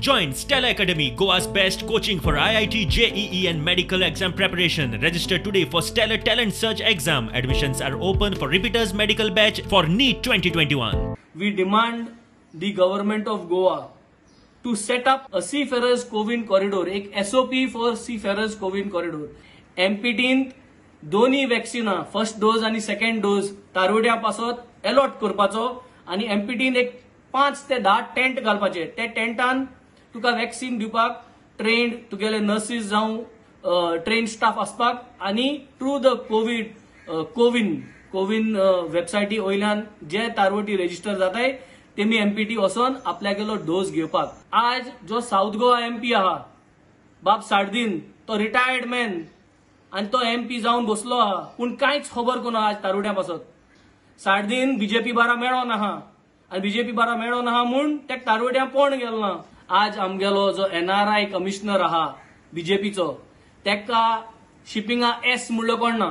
Join Stella Academy, Goa's best coaching for IIT, JEE and medical exam preparation. Register today for Stellar Talent Search exam. Admissions are open for repeaters medical batch for NEET 2021. We demand the government of Goa to set up a seafarers Covin corridor, एक SOP for seafarers Covin corridor. MPTन दोन्ही वॅक्सिना first dose आणि second dose तारवड्या पासत allot करपाचो आणि MPTन एक 5 ते 10 tent घालपाचे. ते टेंटान तुका वॅक्सिन दिवपाक ट्रेन्ड तुगेले नर्सीस जावं ट्रेन स्टाफ आसपाक आणि थ्रू द कोविन वेबसायटी वयल्यान जे तारवटी रजिस्टर जाताय तेमी MPT वचोन आपल्यागेलो डोस घेवपाक. आज जो साऊथ गोवा MP आहा बाब साडदीन तो रिटायर्ड मॅन आणि तो MP जाऊन बसलो आहा पूण कांयच खबर कोना आज तारुड्या पासत. साडदीन BJP बारा मेळो ना आणि BJP बारा मेळो ना म्हूण त्या तारुड्या कोण गेलो ना. आज आमगेलो जो NRI कमिशनर आहा BJPचो तेका शिपिंगा S म्हणलो कोण ना.